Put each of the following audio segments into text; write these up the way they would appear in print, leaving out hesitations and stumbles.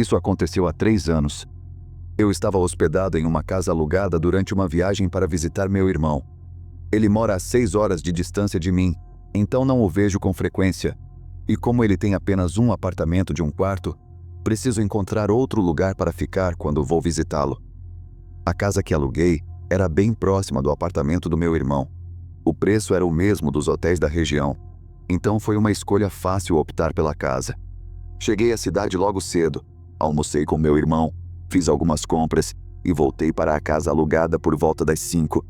Isso aconteceu há 3 anos. Eu estava hospedado em uma casa alugada durante uma viagem para visitar meu irmão. Ele mora a 6 horas de distância de mim, então não o vejo com frequência. E como ele tem apenas um apartamento de um quarto, preciso encontrar outro lugar para ficar quando vou visitá-lo. A casa que aluguei era bem próxima do apartamento do meu irmão. O preço era o mesmo dos hotéis da região, então foi uma escolha fácil optar pela casa. Cheguei à cidade logo cedo, almocei com meu irmão, fiz algumas compras e voltei para a casa alugada por volta das 5.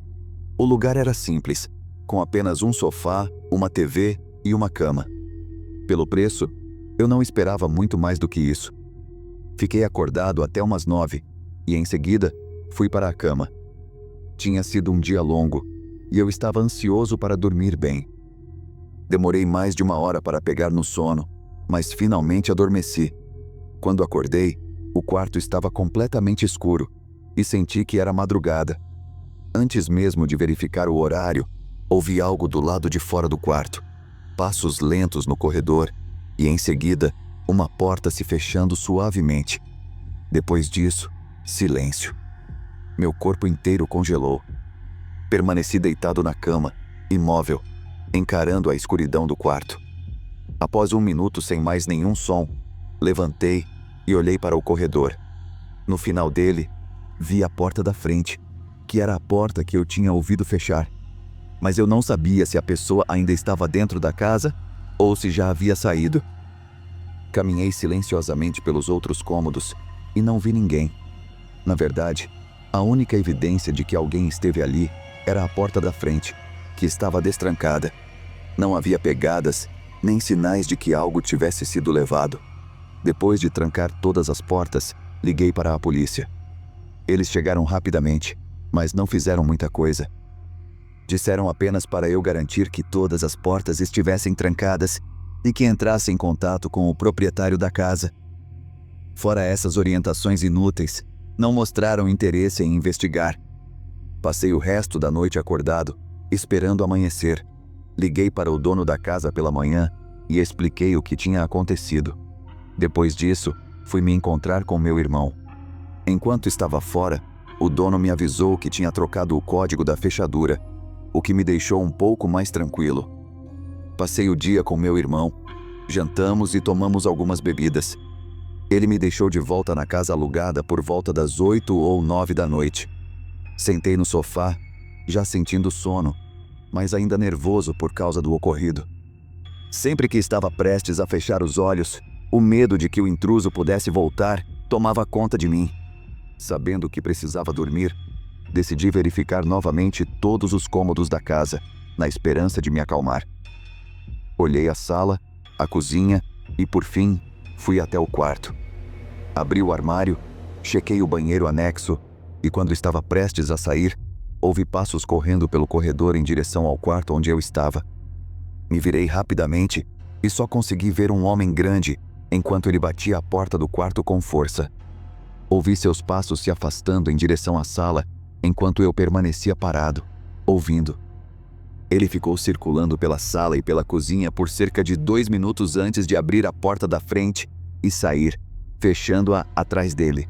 O lugar era simples, com apenas um sofá, uma TV e uma cama. Pelo preço, eu não esperava muito mais do que isso. Fiquei acordado até umas 9 e, em seguida, fui para a cama. Tinha sido um dia longo e eu estava ansioso para dormir bem. Demorei mais de 1 hora para pegar no sono, mas finalmente adormeci. Quando acordei, o quarto estava completamente escuro e senti que era madrugada. Antes mesmo de verificar o horário, ouvi algo do lado de fora do quarto, passos lentos no corredor e, em seguida, uma porta se fechando suavemente. Depois disso, silêncio. Meu corpo inteiro congelou. Permaneci deitado na cama, imóvel, encarando a escuridão do quarto. Após 1 minuto sem mais nenhum som, levantei e olhei para o corredor. No final dele, vi a porta da frente, que era a porta que eu tinha ouvido fechar. Mas eu não sabia se a pessoa ainda estava dentro da casa ou se já havia saído. Caminhei silenciosamente pelos outros cômodos e não vi ninguém. Na verdade, a única evidência de que alguém esteve ali era a porta da frente, que estava destrancada. Não havia pegadas, nem sinais de que algo tivesse sido levado. Depois de trancar todas as portas, liguei para a polícia. Eles chegaram rapidamente, mas não fizeram muita coisa. Disseram apenas para eu garantir que todas as portas estivessem trancadas e que entrasse em contato com o proprietário da casa. Fora essas orientações inúteis, não mostraram interesse em investigar. Passei o resto da noite acordado, esperando amanhecer. Liguei para o dono da casa pela manhã e expliquei o que tinha acontecido. Depois disso, fui me encontrar com meu irmão. Enquanto estava fora, o dono me avisou que tinha trocado o código da fechadura, o que me deixou um pouco mais tranquilo. Passei o dia com meu irmão, jantamos e tomamos algumas bebidas. Ele me deixou de volta na casa alugada por volta das 8 ou 9 da noite. Sentei no sofá, já sentindo sono, mas ainda nervoso por causa do ocorrido. Sempre que estava prestes a fechar os olhos, o medo de que o intruso pudesse voltar tomava conta de mim. Sabendo que precisava dormir, decidi verificar novamente todos os cômodos da casa, na esperança de me acalmar. Olhei a sala, a cozinha e, por fim, fui até o quarto. Abri o armário, chequei o banheiro anexo e, quando estava prestes a sair, ouvi passos correndo pelo corredor em direção ao quarto onde eu estava. Me virei rapidamente e só consegui ver um homem grande enquanto ele batia a porta do quarto com força. Ouvi seus passos se afastando em direção à sala enquanto eu permanecia parado, ouvindo. Ele ficou circulando pela sala e pela cozinha por cerca de 2 minutos antes de abrir a porta da frente e sair, fechando-a atrás dele.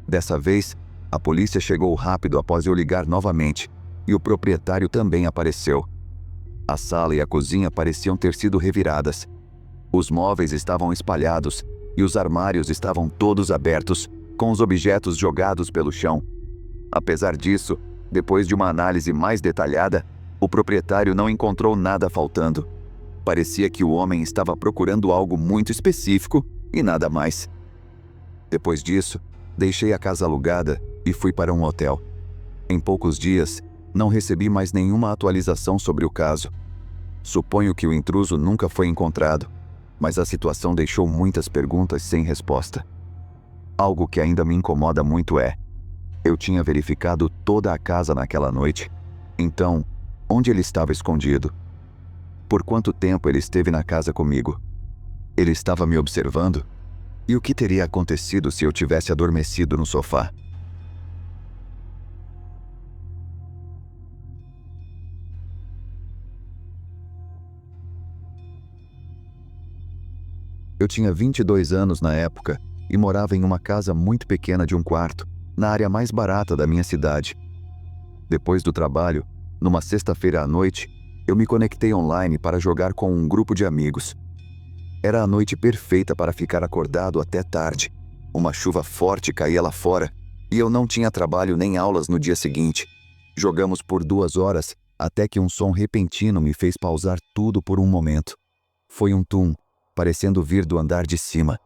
Dessa vez, a polícia chegou rápido após eu ligar novamente, e o proprietário também apareceu. A sala e a cozinha pareciam ter sido reviradas. Os móveis estavam espalhados e os armários estavam todos abertos, com os objetos jogados pelo chão. Apesar disso, depois de uma análise mais detalhada, o proprietário não encontrou nada faltando. Parecia que o homem estava procurando algo muito específico e nada mais. Depois disso, deixei a casa alugada e fui para um hotel. Em poucos dias, não recebi mais nenhuma atualização sobre o caso. Suponho que o intruso nunca foi encontrado, mas a situação deixou muitas perguntas sem resposta. Algo que ainda me incomoda muito é: eu tinha verificado toda a casa naquela noite. Então, onde ele estava escondido? Por quanto tempo ele esteve na casa comigo? Ele estava me observando? E o que teria acontecido se eu tivesse adormecido no sofá? Eu tinha 22 anos na época e morava em uma casa muito pequena de um quarto, na área mais barata da minha cidade. Depois do trabalho, numa sexta-feira à noite, eu me conectei online para jogar com um grupo de amigos. Era a noite perfeita para ficar acordado até tarde. Uma chuva forte caía lá fora e eu não tinha trabalho nem aulas no dia seguinte. Jogamos por 2 horas até que um som repentino me fez pausar tudo por um momento. Foi um tum, parecendo vir do andar de cima.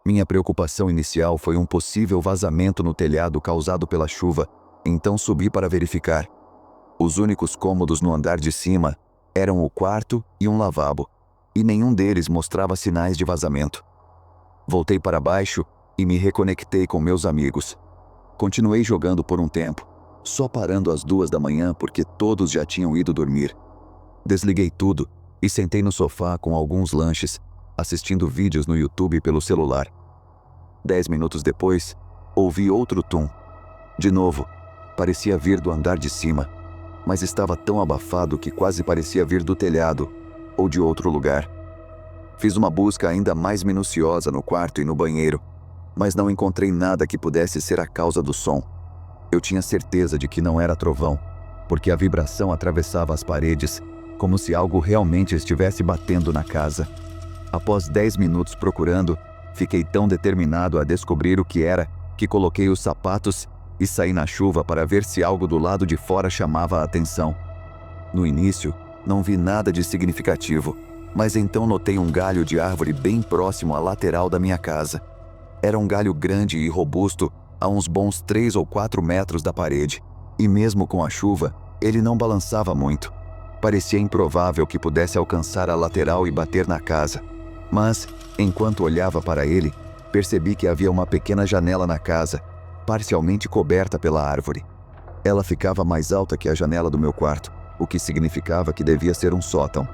Minha preocupação inicial foi um possível vazamento no telhado causado pela chuva, então subi para verificar. Os únicos cômodos no andar de cima eram o quarto e um lavabo, e nenhum deles mostrava sinais de vazamento. Voltei para baixo e me reconectei com meus amigos. Continuei jogando por um tempo, só parando às 2 da manhã porque todos já tinham ido dormir. Desliguei tudo e sentei no sofá com alguns lanches, assistindo vídeos no YouTube pelo celular. 10 minutos depois, ouvi outro tum. De novo, parecia vir do andar de cima, mas estava tão abafado que quase parecia vir do telhado ou de outro lugar. Fiz uma busca ainda mais minuciosa no quarto e no banheiro, mas não encontrei nada que pudesse ser a causa do som. Eu tinha certeza de que não era trovão, porque a vibração atravessava as paredes, como se algo realmente estivesse batendo na casa. Após 10 minutos procurando, fiquei tão determinado a descobrir o que era que coloquei os sapatos e saí na chuva para ver se algo do lado de fora chamava a atenção. No início, não vi nada de significativo, mas então notei um galho de árvore bem próximo à lateral da minha casa. Era um galho grande e robusto, a uns bons 3 ou 4 metros da parede, e mesmo com a chuva, ele não balançava muito. Parecia improvável que pudesse alcançar a lateral e bater na casa. Mas, enquanto olhava para ele, percebi que havia uma pequena janela na casa, parcialmente coberta pela árvore. Ela ficava mais alta que a janela do meu quarto, o que significava que devia ser um sótão.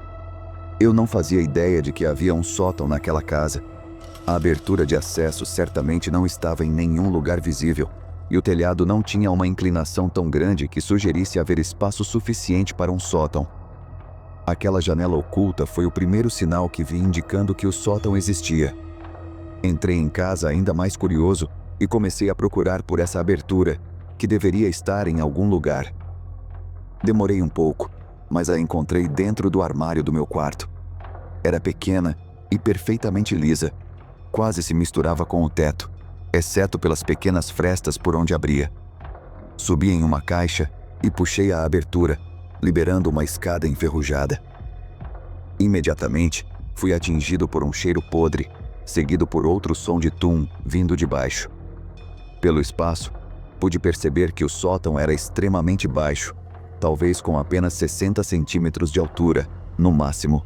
Eu não fazia ideia de que havia um sótão naquela casa. A abertura de acesso certamente não estava em nenhum lugar visível, e o telhado não tinha uma inclinação tão grande que sugerisse haver espaço suficiente para um sótão. Aquela janela oculta foi o primeiro sinal que vi indicando que o sótão existia. Entrei em casa ainda mais curioso e comecei a procurar por essa abertura, que deveria estar em algum lugar. Demorei um pouco, mas a encontrei dentro do armário do meu quarto. Era pequena e perfeitamente lisa, quase se misturava com o teto, exceto pelas pequenas frestas por onde abria. Subi em uma caixa e puxei a abertura, liberando uma escada enferrujada. Imediatamente, fui atingido por um cheiro podre, seguido por outro som de tum vindo de baixo. Pelo espaço, pude perceber que o sótão era extremamente baixo, talvez com apenas 60 centímetros de altura, no máximo.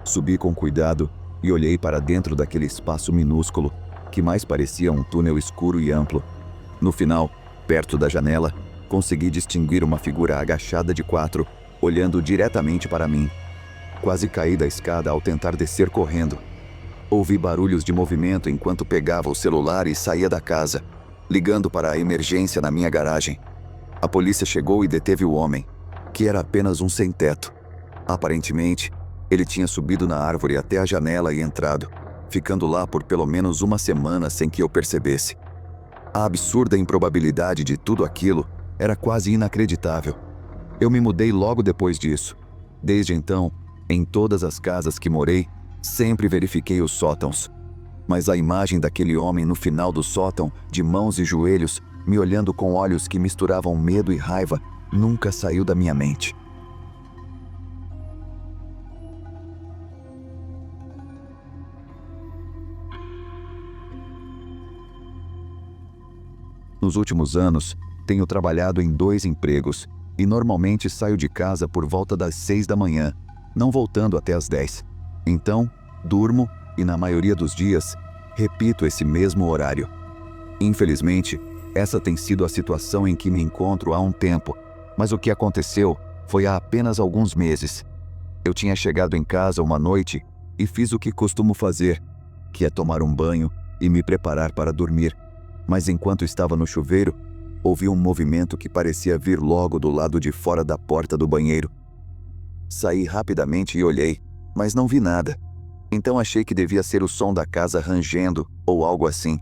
Subi com cuidado e olhei para dentro daquele espaço minúsculo, que mais parecia um túnel escuro e amplo. No final, perto da janela, consegui distinguir uma figura agachada de 4, olhando diretamente para mim. Quase caí da escada ao tentar descer correndo. Ouvi barulhos de movimento enquanto pegava o celular e saía da casa, ligando para a emergência na minha garagem. A polícia chegou e deteve o homem, que era apenas um sem-teto. Aparentemente, ele tinha subido na árvore até a janela e entrado, ficando lá por pelo menos uma semana sem que eu percebesse. A absurda improbabilidade de tudo aquilo era quase inacreditável. Eu me mudei logo depois disso. Desde então, em todas as casas que morei, sempre verifiquei os sótãos. Mas a imagem daquele homem no final do sótão, de mãos e joelhos, me olhando com olhos que misturavam medo e raiva, nunca saiu da minha mente. Nos últimos anos, tenho trabalhado em 2 empregos e normalmente saio de casa por volta das 6 da manhã, não voltando até as 10. Então, durmo e, na maioria dos dias, repito esse mesmo horário. Infelizmente, essa tem sido a situação em que me encontro há um tempo, mas o que aconteceu foi há apenas alguns meses. Eu tinha chegado em casa uma noite e fiz o que costumo fazer, que é tomar um banho e me preparar para dormir. Mas enquanto estava no chuveiro, ouvi um movimento que parecia vir logo do lado de fora da porta do banheiro. Saí rapidamente e olhei, mas não vi nada. Então achei que devia ser o som da casa rangendo ou algo assim.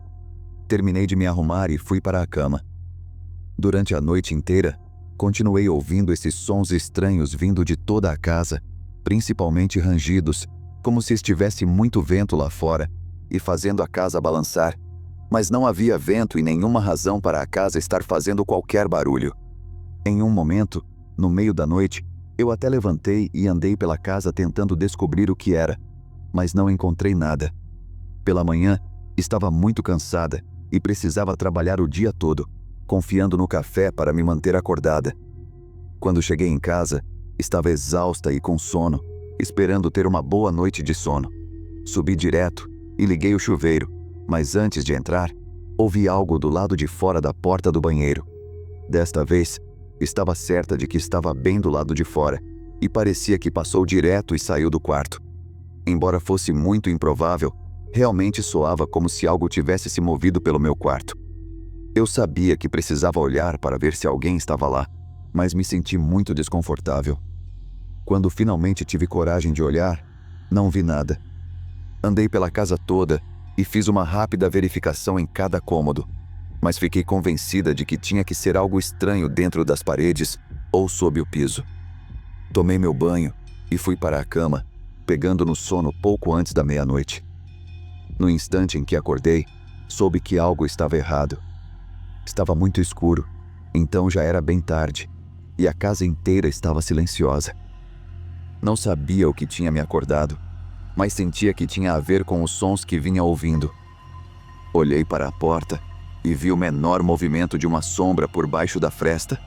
Terminei de me arrumar e fui para a cama. Durante a noite inteira, continuei ouvindo esses sons estranhos vindo de toda a casa, principalmente rangidos, como se estivesse muito vento lá fora e fazendo a casa balançar, mas não havia vento e nenhuma razão para a casa estar fazendo qualquer barulho. Em um momento, no meio da noite, eu até levantei e andei pela casa tentando descobrir o que era, mas não encontrei nada. Pela manhã, estava muito cansada e precisava trabalhar o dia todo, confiando no café para me manter acordada. Quando cheguei em casa, estava exausta e com sono, esperando ter uma boa noite de sono. Subi direto e liguei o chuveiro, mas antes de entrar, ouvi algo do lado de fora da porta do banheiro. Desta vez, estava certa de que estava bem do lado de fora, e parecia que passou direto e saiu do quarto. Embora fosse muito improvável, realmente soava como se algo tivesse se movido pelo meu quarto. Eu sabia que precisava olhar para ver se alguém estava lá, mas me senti muito desconfortável. Quando finalmente tive coragem de olhar, não vi nada. Andei pela casa toda e fiz uma rápida verificação em cada cômodo, mas fiquei convencida de que tinha que ser algo estranho dentro das paredes ou sob o piso. Tomei meu banho e fui para a cama, pegando no sono pouco antes da meia-noite. No instante em que acordei, soube que algo estava errado. Estava muito escuro, então já era bem tarde, e a casa inteira estava silenciosa. Não sabia o que tinha me acordado, mas sentia que tinha a ver com os sons que vinha ouvindo. Olhei para a porta e vi o menor movimento de uma sombra por baixo da fresta.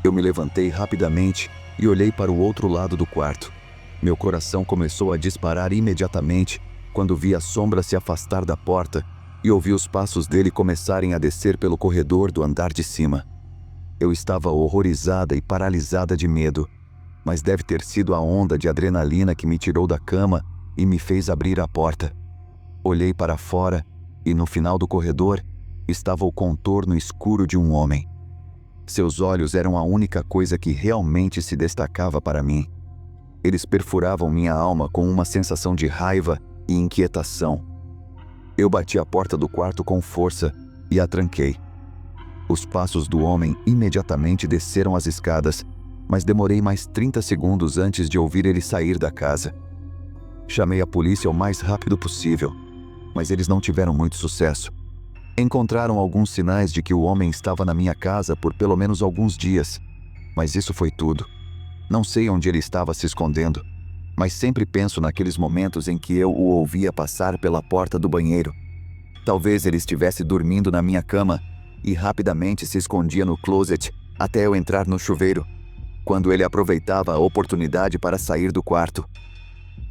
Eu me levantei rapidamente e olhei para o outro lado do quarto. Meu coração começou a disparar imediatamente quando vi a sombra se afastar da porta e ouvi os passos dele começarem a descer pelo corredor do andar de cima. Eu estava horrorizada e paralisada de medo, mas deve ter sido a onda de adrenalina que me tirou da cama e me fez abrir a porta. Olhei para fora e no final do corredor estava o contorno escuro de um homem. Seus olhos eram a única coisa que realmente se destacava para mim. Eles perfuravam minha alma com uma sensação de raiva e inquietação. Eu bati a porta do quarto com força e a tranquei. Os passos do homem imediatamente desceram as escadas, mas demorei mais 30 segundos antes de ouvir ele sair da casa. Chamei a polícia o mais rápido possível, mas eles não tiveram muito sucesso. Encontraram alguns sinais de que o homem estava na minha casa por pelo menos alguns dias, mas isso foi tudo. Não sei onde ele estava se escondendo, mas sempre penso naqueles momentos em que eu o ouvia passar pela porta do banheiro. Talvez ele estivesse dormindo na minha cama e rapidamente se escondia no closet até eu entrar no chuveiro, quando ele aproveitava a oportunidade para sair do quarto.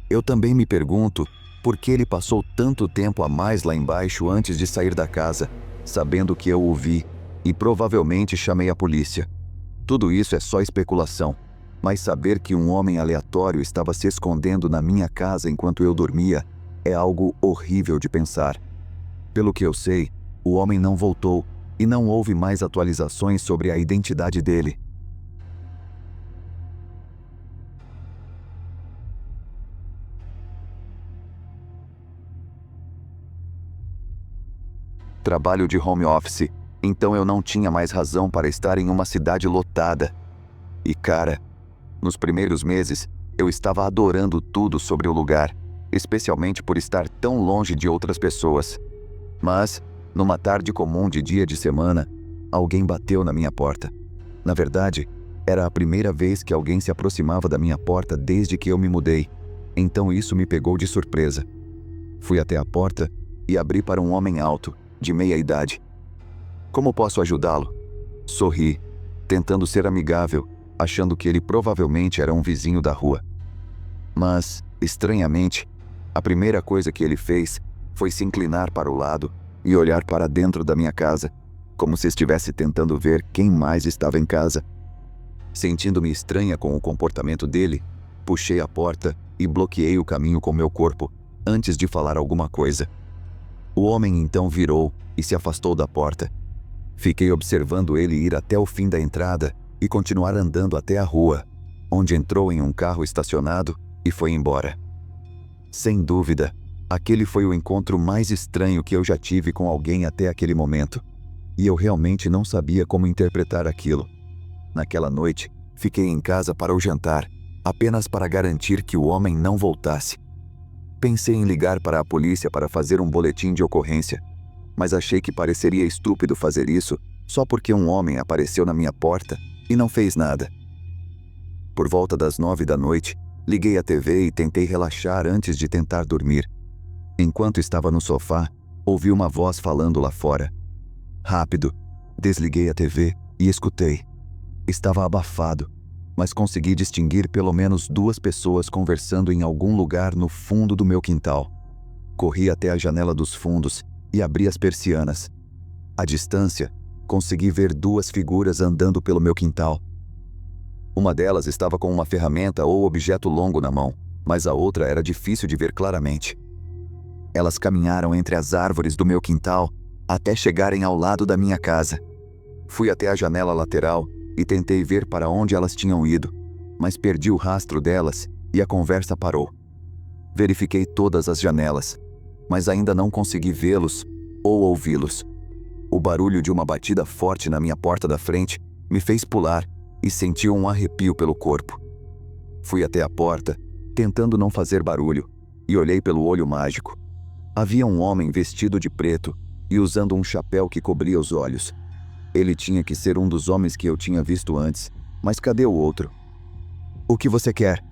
Eu também me pergunto por que ele passou tanto tempo a mais lá embaixo antes de sair da casa, sabendo que eu o vi, e provavelmente chamei a polícia. Tudo isso é só especulação, mas saber que um homem aleatório estava se escondendo na minha casa enquanto eu dormia é algo horrível de pensar. Pelo que eu sei, o homem não voltou e não houve mais atualizações sobre a identidade dele. Trabalho de home office, então eu não tinha mais razão para estar em uma cidade lotada. E cara, nos primeiros meses, eu estava adorando tudo sobre o lugar, especialmente por estar tão longe de outras pessoas. Mas, numa tarde comum de dia de semana, alguém bateu na minha porta. Na verdade, era a primeira vez que alguém se aproximava da minha porta desde que eu me mudei, então isso me pegou de surpresa. Fui até a porta e abri para um homem alto, de meia idade. Como posso ajudá-lo? Sorri, tentando ser amigável, achando que ele provavelmente era um vizinho da rua. Mas, estranhamente, a primeira coisa que ele fez foi se inclinar para o lado e olhar para dentro da minha casa, como se estivesse tentando ver quem mais estava em casa. Sentindo-me estranha com o comportamento dele, puxei a porta e bloqueei o caminho com meu corpo, antes de falar alguma coisa. O homem então virou e se afastou da porta. Fiquei observando ele ir até o fim da entrada e continuar andando até a rua, onde entrou em um carro estacionado e foi embora. Sem dúvida, aquele foi o encontro mais estranho que eu já tive com alguém até aquele momento. E eu realmente não sabia como interpretar aquilo. Naquela noite, fiquei em casa para o jantar, apenas para garantir que o homem não voltasse. Pensei em ligar para a polícia para fazer um boletim de ocorrência, mas achei que pareceria estúpido fazer isso só porque um homem apareceu na minha porta e não fez nada. Por volta das 9 da noite, liguei a TV e tentei relaxar antes de tentar dormir. Enquanto estava no sofá, ouvi uma voz falando lá fora. Rápido, desliguei a TV e escutei. Estava abafado, mas consegui distinguir pelo menos 2 pessoas conversando em algum lugar no fundo do meu quintal. Corri até a janela dos fundos e abri as persianas. À distância, consegui ver 2 figuras andando pelo meu quintal. Uma delas estava com uma ferramenta ou objeto longo na mão, mas a outra era difícil de ver claramente. Elas caminharam entre as árvores do meu quintal até chegarem ao lado da minha casa. Fui até a janela lateral e tentei ver para onde elas tinham ido, mas perdi o rastro delas e a conversa parou. Verifiquei todas as janelas, mas ainda não consegui vê-los ou ouvi-los. O barulho de uma batida forte na minha porta da frente me fez pular e senti um arrepio pelo corpo. Fui até a porta, tentando não fazer barulho, e olhei pelo olho mágico. Havia um homem vestido de preto e usando um chapéu que cobria os olhos. Ele tinha que ser um dos homens que eu tinha visto antes, mas cadê o outro? "O que você quer?"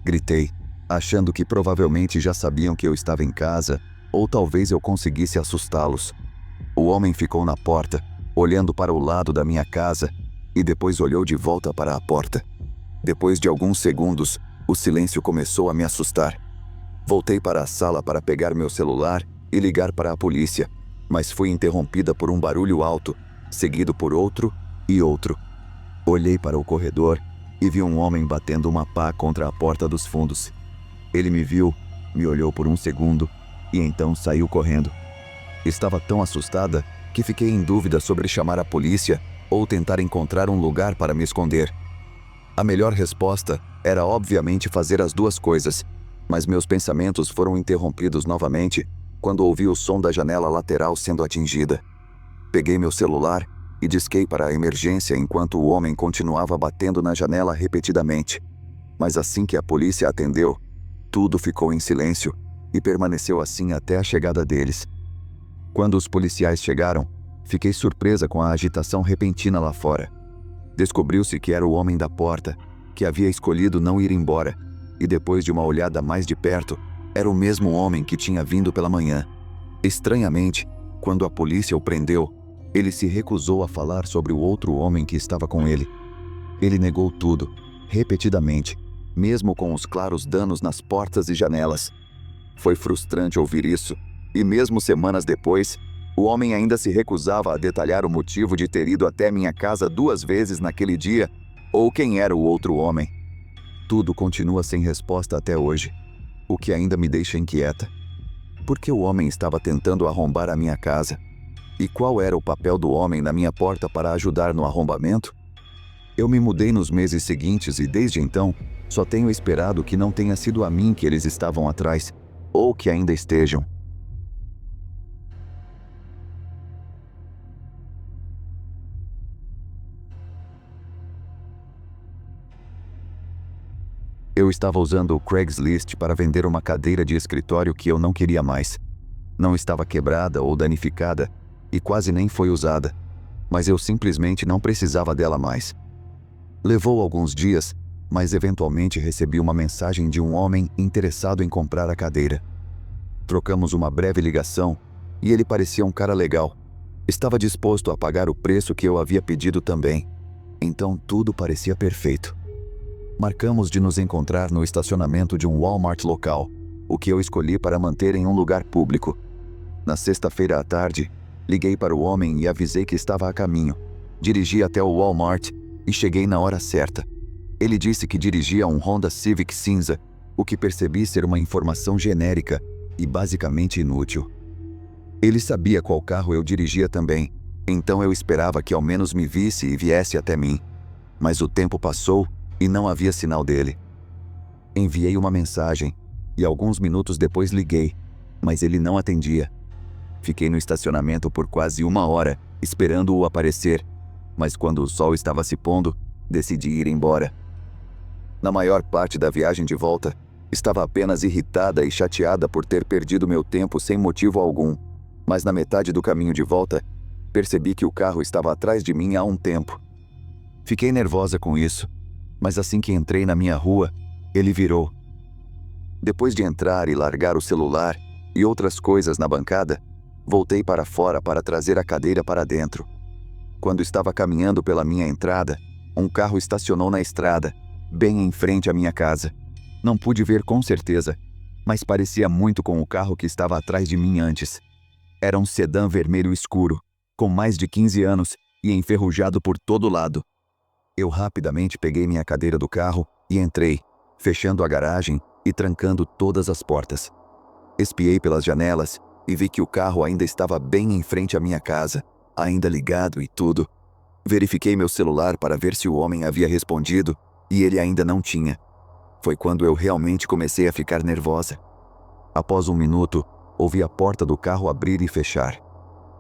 gritei, achando que provavelmente já sabiam que eu estava em casa, ou talvez eu conseguisse assustá-los. O homem ficou na porta, olhando para o lado da minha casa, e depois olhou de volta para a porta. Depois de alguns segundos, o silêncio começou a me assustar. Voltei para a sala para pegar meu celular e ligar para a polícia, mas fui interrompida por um barulho alto, seguido por outro e outro. Olhei para o corredor e vi um homem batendo uma pá contra a porta dos fundos. Ele me viu, me olhou por um segundo e então saiu correndo. Estava tão assustada que fiquei em dúvida sobre chamar a polícia ou tentar encontrar um lugar para me esconder. A melhor resposta era obviamente fazer as 2 coisas, mas meus pensamentos foram interrompidos novamente quando ouvi o som da janela lateral sendo atingida. Peguei meu celular e disquei para a emergência enquanto o homem continuava batendo na janela repetidamente. Mas assim que a polícia atendeu, tudo ficou em silêncio e permaneceu assim até a chegada deles. Quando os policiais chegaram, fiquei surpresa com a agitação repentina lá fora. Descobriu-se que era o homem da porta, que havia escolhido não ir embora, e depois de uma olhada mais de perto, era o mesmo homem que tinha vindo pela manhã. Estranhamente, quando a polícia o prendeu, ele se recusou a falar sobre o outro homem que estava com ele. Ele negou tudo, repetidamente, mesmo com os claros danos nas portas e janelas. Foi frustrante ouvir isso, e mesmo semanas depois, o homem ainda se recusava a detalhar o motivo de ter ido até minha casa 2 vezes naquele dia, ou quem era o outro homem. Tudo continua sem resposta até hoje, o que ainda me deixa inquieta. Por que o homem estava tentando arrombar a minha casa? E qual era o papel do homem na minha porta para ajudar no arrombamento? Eu me mudei nos meses seguintes e desde então, só tenho esperado que não tenha sido a mim que eles estavam atrás, ou que ainda estejam. Eu estava usando o Craigslist para vender uma cadeira de escritório que eu não queria mais. Não estava quebrada ou danificada, e quase nem foi usada, mas eu simplesmente não precisava dela mais. Levou alguns dias, mas eventualmente recebi uma mensagem de um homem interessado em comprar a cadeira. Trocamos uma breve ligação, e ele parecia um cara legal. Estava disposto a pagar o preço que eu havia pedido também. Então tudo parecia perfeito. Marcamos de nos encontrar no estacionamento de um Walmart local, o que eu escolhi para manter em um lugar público. Na sexta-feira à tarde, liguei para o homem e avisei que estava a caminho. Dirigi até o Walmart e cheguei na hora certa. Ele disse que dirigia um Honda Civic cinza, o que percebi ser uma informação genérica e basicamente inútil. Ele sabia qual carro eu dirigia também, então eu esperava que ao menos me visse e viesse até mim. Mas o tempo passou e não havia sinal dele. Enviei uma mensagem, e alguns minutos depois liguei, mas ele não atendia. Fiquei no estacionamento por quase 1 hora, esperando-o aparecer, mas quando o sol estava se pondo, decidi ir embora. Na maior parte da viagem de volta, estava apenas irritada e chateada por ter perdido meu tempo sem motivo algum, mas na metade do caminho de volta, percebi que o carro estava atrás de mim há um tempo. Fiquei nervosa com isso, mas assim que entrei na minha rua, ele virou. Depois de entrar e largar o celular e outras coisas na bancada, voltei para fora para trazer a cadeira para dentro. Quando estava caminhando pela minha entrada, um carro estacionou na estrada, bem em frente à minha casa. Não pude ver com certeza, mas parecia muito com o carro que estava atrás de mim antes. Era um sedã vermelho escuro, com mais de 15 anos e enferrujado por todo lado. Eu rapidamente peguei minha cadeira do carro e entrei, fechando a garagem e trancando todas as portas. Espiei pelas janelas e vi que o carro ainda estava bem em frente à minha casa, ainda ligado e tudo. Verifiquei meu celular para ver se o homem havia respondido e ele ainda não tinha. Foi quando eu realmente comecei a ficar nervosa. Após 1 minuto, ouvi a porta do carro abrir e fechar.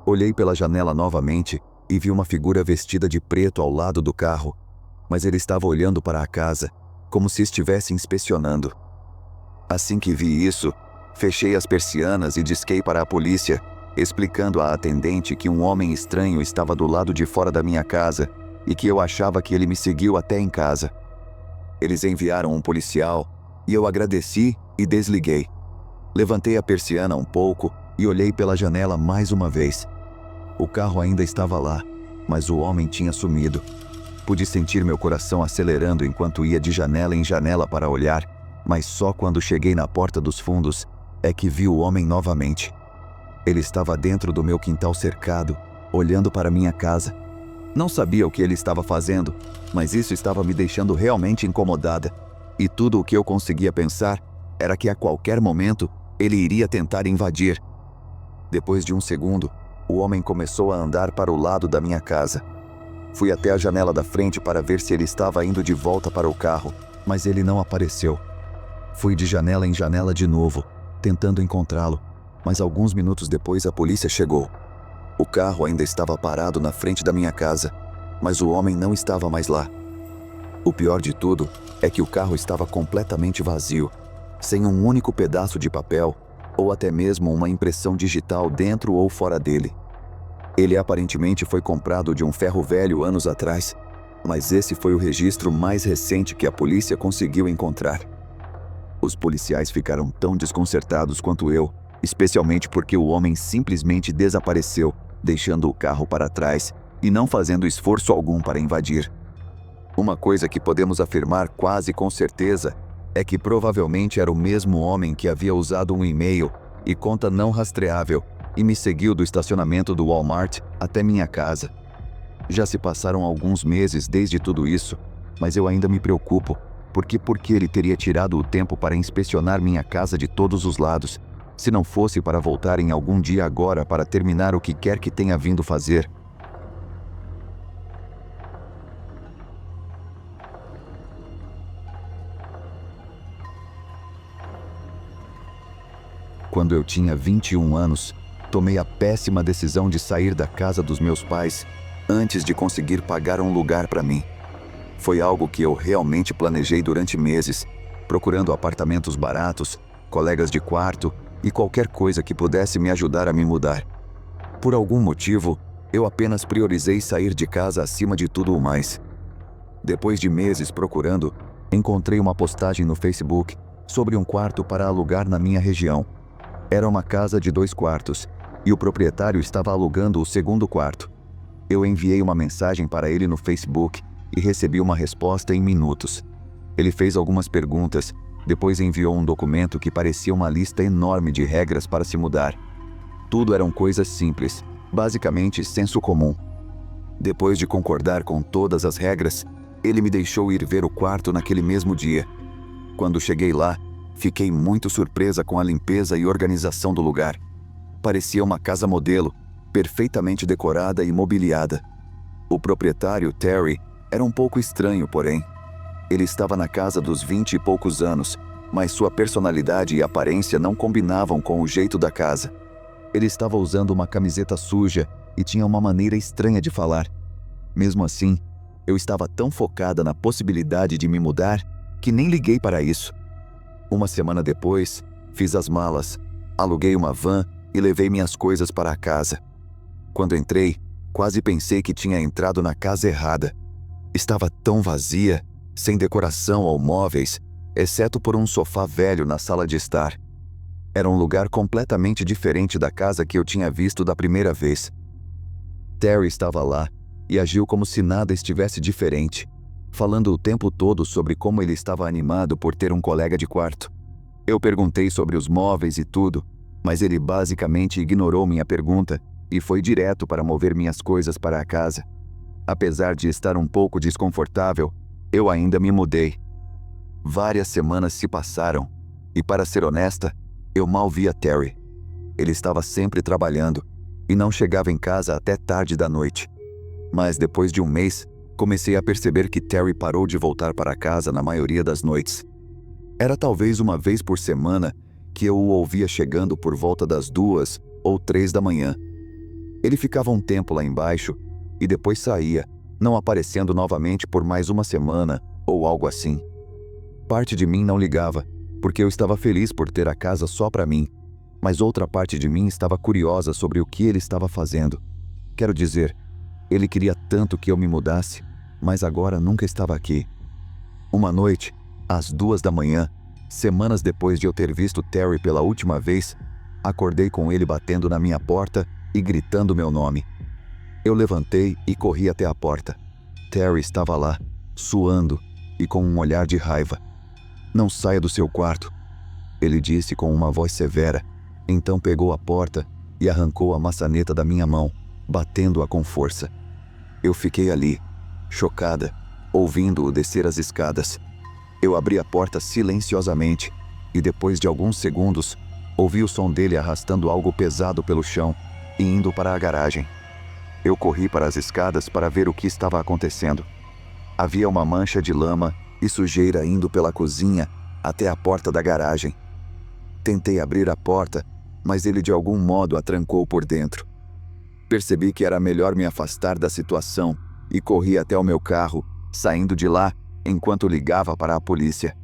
Olhei pela janela novamente e vi uma figura vestida de preto ao lado do carro, mas ele estava olhando para a casa, como se estivesse inspecionando. Assim que vi isso, fechei as persianas e disquei para a polícia, explicando à atendente que um homem estranho estava do lado de fora da minha casa e que eu achava que ele me seguiu até em casa. Eles enviaram um policial e eu agradeci e desliguei. Levantei a persiana um pouco e olhei pela janela mais uma vez. O carro ainda estava lá, mas o homem tinha sumido. Pude sentir meu coração acelerando enquanto ia de janela em janela para olhar, mas só quando cheguei na porta dos fundos é que vi o homem novamente. Ele estava dentro do meu quintal cercado, olhando para minha casa. Não sabia o que ele estava fazendo, mas isso estava me deixando realmente incomodada. E tudo o que eu conseguia pensar era que a qualquer momento ele iria tentar invadir. Depois de 1 segundo, o homem começou a andar para o lado da minha casa. Fui até a janela da frente para ver se ele estava indo de volta para o carro, mas ele não apareceu. Fui de janela em janela de novo, tentando encontrá-lo, mas alguns minutos depois a polícia chegou. O carro ainda estava parado na frente da minha casa, mas o homem não estava mais lá. O pior de tudo é que o carro estava completamente vazio, sem um único pedaço de papel ou até mesmo uma impressão digital dentro ou fora dele. Ele aparentemente foi comprado de um ferro velho anos atrás, mas esse foi o registro mais recente que a polícia conseguiu encontrar. Os policiais ficaram tão desconcertados quanto eu, especialmente porque o homem simplesmente desapareceu, deixando o carro para trás e não fazendo esforço algum para invadir. Uma coisa que podemos afirmar quase com certeza é que provavelmente era o mesmo homem que havia usado um e-mail e conta não rastreável e me seguiu do estacionamento do Walmart até minha casa. Já se passaram alguns meses desde tudo isso, mas eu ainda me preocupo, porque ele teria tirado o tempo para inspecionar minha casa de todos os lados, se não fosse para voltar em algum dia agora para terminar o que quer que tenha vindo fazer. Quando eu tinha 21 anos, tomei a péssima decisão de sair da casa dos meus pais antes de conseguir pagar um lugar para mim. Foi algo que eu realmente planejei durante meses, procurando apartamentos baratos, colegas de quarto e qualquer coisa que pudesse me ajudar a me mudar. Por algum motivo, eu apenas priorizei sair de casa acima de tudo o mais. Depois de meses procurando, encontrei uma postagem no Facebook sobre um quarto para alugar na minha região. Era uma casa de 2 quartos, e o proprietário estava alugando o 2º quarto. Eu enviei uma mensagem para ele no Facebook e recebi uma resposta em minutos. Ele fez algumas perguntas, depois enviou um documento que parecia uma lista enorme de regras para se mudar. Tudo eram coisas simples, basicamente senso comum. Depois de concordar com todas as regras, ele me deixou ir ver o quarto naquele mesmo dia. Quando cheguei lá, fiquei muito surpresa com a limpeza e organização do lugar. Parecia uma casa modelo, perfeitamente decorada e mobiliada. O proprietário, Terry, era um pouco estranho, porém. Ele estava na casa dos 20 e poucos anos, mas sua personalidade e aparência não combinavam com o jeito da casa. Ele estava usando uma camiseta suja e tinha uma maneira estranha de falar. Mesmo assim, eu estava tão focada na possibilidade de me mudar que nem liguei para isso. Uma semana depois, fiz as malas, aluguei uma van e levei minhas coisas para a casa. Quando entrei, quase pensei que tinha entrado na casa errada. Estava tão vazia, sem decoração ou móveis, exceto por um sofá velho na sala de estar. Era um lugar completamente diferente da casa que eu tinha visto da primeira vez. Terry estava lá e agiu como se nada estivesse diferente, falando o tempo todo sobre como ele estava animado por ter um colega de quarto. Eu perguntei sobre os móveis e tudo, mas ele basicamente ignorou minha pergunta e foi direto para mover minhas coisas para a casa. Apesar de estar um pouco desconfortável, eu ainda me mudei. Várias semanas se passaram e, para ser honesta, eu mal via Terry. Ele estava sempre trabalhando e não chegava em casa até tarde da noite. Mas depois de um mês, comecei a perceber que Terry parou de voltar para casa na maioria das noites. Era talvez uma vez por semana que eu o ouvia chegando por volta das 2 ou 3 da manhã. Ele ficava um tempo lá embaixo e depois saía, não aparecendo novamente por mais uma semana ou algo assim. Parte de mim não ligava, porque eu estava feliz por ter a casa só para mim, mas outra parte de mim estava curiosa sobre o que ele estava fazendo. Quero dizer, ele queria tanto que eu me mudasse, mas agora nunca estava aqui. Uma noite, às 2 da manhã, semanas depois de eu ter visto Terry pela última vez, acordei com ele batendo na minha porta e gritando meu nome. Eu levantei e corri até a porta. Terry estava lá, suando e com um olhar de raiva. "Não saia do seu quarto", ele disse com uma voz severa. Então pegou a porta e arrancou a maçaneta da minha mão, batendo-a com força. Eu fiquei ali, chocada, ouvindo-o descer as escadas. Eu abri a porta silenciosamente e depois de alguns segundos, ouvi o som dele arrastando algo pesado pelo chão e indo para a garagem. Eu corri para as escadas para ver o que estava acontecendo. Havia uma mancha de lama e sujeira indo pela cozinha até a porta da garagem. Tentei abrir a porta, mas ele de algum modo a trancou por dentro. Percebi que era melhor me afastar da situação e corri até o meu carro, saindo de lá enquanto ligava para a polícia.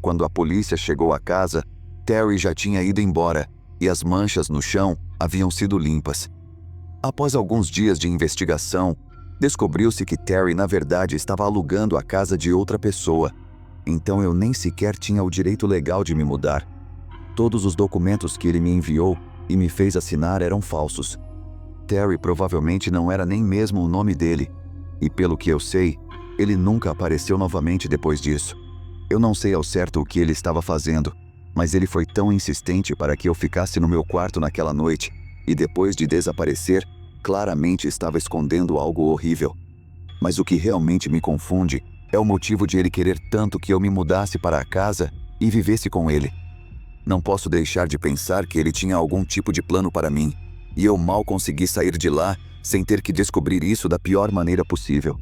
Quando a polícia chegou à casa, Terry já tinha ido embora e as manchas no chão haviam sido limpas. Após alguns dias de investigação, descobriu-se que Terry na verdade estava alugando a casa de outra pessoa, então eu nem sequer tinha o direito legal de me mudar. Todos os documentos que ele me enviou e me fez assinar eram falsos. Terry provavelmente não era nem mesmo o nome dele, e pelo que eu sei, ele nunca apareceu novamente depois disso. Eu não sei ao certo o que ele estava fazendo, mas ele foi tão insistente para que eu ficasse no meu quarto naquela noite, e depois de desaparecer, claramente estava escondendo algo horrível. Mas o que realmente me confunde é o motivo de ele querer tanto que eu me mudasse para a casa e vivesse com ele. Não posso deixar de pensar que ele tinha algum tipo de plano para mim, e eu mal consegui sair de lá sem ter que descobrir isso da pior maneira possível.